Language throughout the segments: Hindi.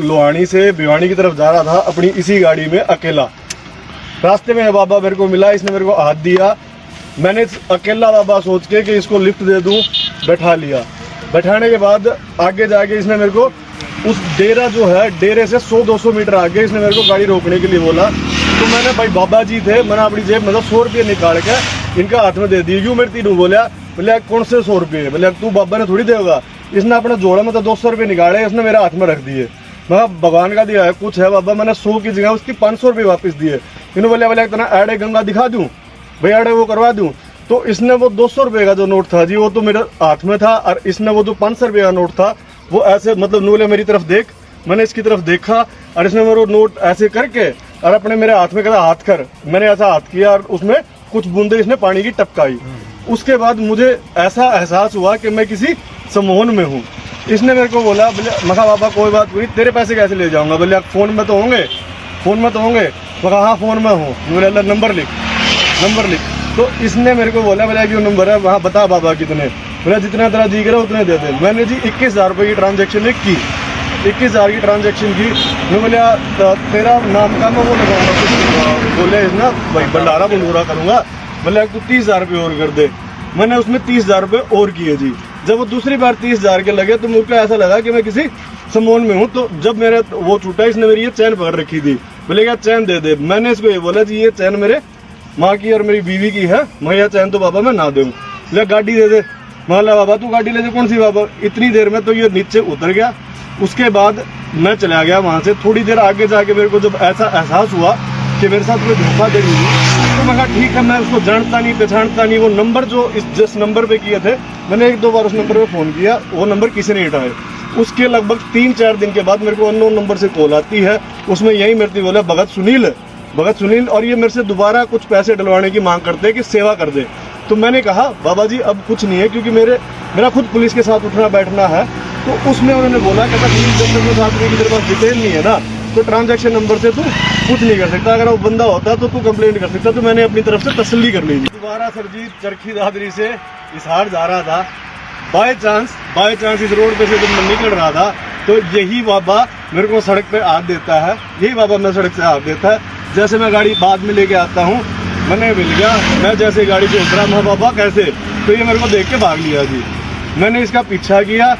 लोहानी से भिवानी की तरफ जा रहा था अपनी इसी गाड़ी में अकेला। रास्ते में बाबा मेरे को मिला, इसने मेरे को हाथ दिया। मैंने अकेला बाबा सोच के कि इसको लिफ्ट दे दूं, बैठा लिया। बैठाने के बाद आगे जाके इसने मेरे को उस डेरा जो है, डेरे से 100-200 मीटर आगे इसने मेरे को गाड़ी रोकने के लिए बोला। तो मैंने, भाई बाबा जी थे, मैंने अपनी जेब में 100 रुपये निकाल के इनका हाथ में दे दिए। यूँ मेरे तीनों बोलिया, बोले कौन से 100 रुपये? बोले तू बाबा ने थोड़ी देगा। इसने अपने जोड़े में तो 200 रुपये निकाले, इसने मेरे हाथ में रख दिए। मैं भगवान का दिया है कुछ है बाबा, मैंने 100 की जगह उसकी 500 रुपये वापस दिए। इन्होंने बोले इतना एडे गंगा दिखा दूँ भाई, एडे वो करवा दूँ। तो इसने वो 200 रुपये का जो नोट था जी, वो तो मेरे हाथ में था, और इसने वो जो 500 रुपये का नोट था वो ऐसे मतलब बोले मेरी तरफ देख। मैंने इसकी तरफ देखा और इसने मेरे नोट ऐसे करके और अपने मेरे हाथ में कहा हाथ कर। मैंने ऐसा हाथ किया और उसमें कुछ बूंदे इसने पानी की टपकाई। उसके बाद मुझे ऐसा एहसास हुआ कि मैं किसी सम्मोहन में हूँ। इसने मेरे को बोला, बोले मखा बाबा कोई बात नहीं, तेरे पैसे कैसे ले जाऊँगा? बोले फ़ोन में तो होंगे, फ़ोन में तो होंगे। मखा हाँ फ़ोन में हूँ। बोले अल्लाह नंबर लिख, नंबर लिख। तो इसने मेरे को बोला, बोला क्यों नंबर है वहाँ बता बाबा कितने? बोला जितना तेरा जी करा उतने दे दे। मैंने जी 21,000 रुपये की ट्रांजेक्शन की, 21,000 की ट्रांजेक्शन की। मैं बोला तेरा नाम का मैं वो लगाऊंगा, बोले ना भाई भंडारा भंडूरा करूँगा। बोले तू 30,000 रुपये और कर दे। मैंने उसमें 30,000 रुपये और किए जी। जब वो दूसरी बार 30,000 के लगे तो मुझको ऐसा लगा कि मैं किसी सम्मोहन में हूँ। तो जब मेरे वो छूटा, इसने मेरी ये चैन पकड़ रखी थी। बोले क्या चैन दे दे। मैंने इसको ये बोला जी ये चैन मेरे माँ की और मेरी बीवी की है, मैं यह चैन तो बाबा मैं ना दूँ। बोले गाड़ी दे दे। मान बाबा तू गाड़ी ले दे। कौन सी बाबा? इतनी देर में तो ये नीचे उतर गया। उसके बाद मैं चला गया वहाँ से। थोड़ी देर आगे जाके मेरे को जब ऐसा एहसास हुआ कि मेरे साथ कोई धोखाधड़ी हुई, तो मैं कहा ठीक है, मैं उसको जानता नहीं पहचानता नहीं। वो नंबर जो जिस नंबर पे किए थे, मैंने 1-2 बार उस नंबर पे फ़ोन किया, वो नंबर किसी नहीं उठाया। उसके लगभग 3-4 दिन के बाद मेरे को अननोन नंबर से कॉल आती है। उसमें यही मेरे बोला भगत सुनील, और ये मेरे से दोबारा कुछ पैसे डलवाने की मांग करते हैं कि सेवा कर दे। तो मैंने कहा बाबा जी अब कुछ नहीं है, क्योंकि मेरा खुद पुलिस के साथ उठना बैठना है। तो उसमें उन्होंने बोला कि तेरे पास डिटेल नहीं है ना, तो ट्रांजैक्शन नंबर से तू कुछ नहीं कर सकता। अगर वो बंदा होता तो तू कंप्लेंट कर सकता। तो मैंने अपनी तरफ से तसल्ली कर ली थी। दोबारा सर जी चरखी दादरी से हिसार जा रहा था। बाय चांस इस रोड पे से जब मैं निकल रहा था तो यही बाबा मेरे को सड़क पे हाथ देता है। यही बाबा मैं सड़क से हाथ देता है। जैसे मैं गाड़ी बाद में लेके आता हूँ, मैंने मिल गया, मैं जैसे गाड़ी से उतरा, मैं बाबा कैसे, तो ये मेरे को देख के भाग लिया जी। मैंने इसका पीछा किया।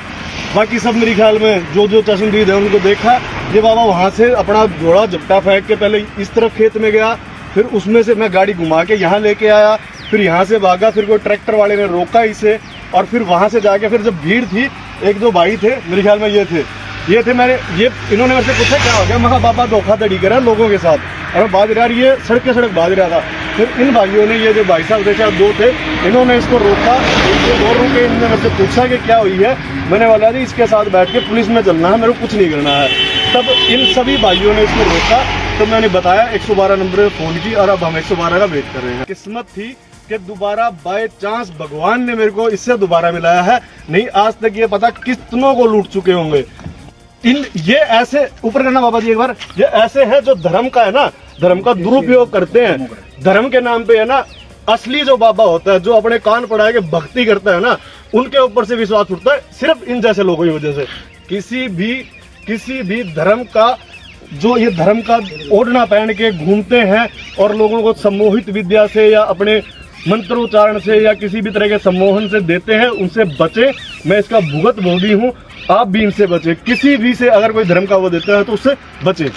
बाकी सब मेरे ख्याल में जो चश्मदीद है उनको देखा। ये बाबा वहाँ से अपना घोड़ा झपटा फेंक के पहले इस तरफ खेत में गया, फिर उसमें से मैं गाड़ी घुमा के यहाँ लेके आया, फिर यहाँ से भागा। फिर कोई ट्रैक्टर वाले ने रोका इसे, और फिर वहाँ से जाके फिर जब भीड़ थी, 1-2 भाई थे मेरे ख्याल में, ये थे इन्होंने मेरे से पूछा क्या हो गया। मैं बाबा धोखाधड़ी करा लोगों के साथ, और मैं बाज रहा, ये सड़क के सड़क बाज रहा था। फिर इन भाइयों ने, ये जो भाई साहब थे, शायद 2 थे, इन्होंने इसको रोका। और रोके इन्होंने मेरे से पूछा कि क्या हुई है। मैंने बोला जी इसके साथ बैठ के पुलिस में चलना है, मेरे को कुछ नहीं करना है। तब इन सभी भाइयों ने इसको रोका। तो मैंने बताया 112 नंबर पर फ़ोन की, और अब हम 112 का वेट कर रहे हैं। किस्मत थी कि दोबारा बाय चांस भगवान ने मेरे को इससे दोबारा मिलाया है। नहीं आज तक ये पता कितनों को लूट चुके होंगे। ये ऐसे ऊपर करना बाबा जी एक बार, ये ऐसे है जो धर्म का है ना, धर्म का दुरुपयोग करते हैं। धर्म के नाम पे है ना, असली जो बाबा होता है, जो अपने कान पड़ा के भक्ति करता है ना, उनके ऊपर से विश्वास उठता है सिर्फ इन जैसे लोगों की वजह से। किसी भी धर्म का, जो ये धर्म का ओढ़ना पहन के घूमते हैं और लोगों को सम्मोहित विद्या से या अपने मंत्रोच्चारण से या किसी भी तरह के सम्मोहन से देते हैं, उनसे बचे। मैं इसका भुगत भोगी हूँ, आप भी इनसे बचे। किसी भी से अगर कोई धर्म का वो देता है तो उससे बचे।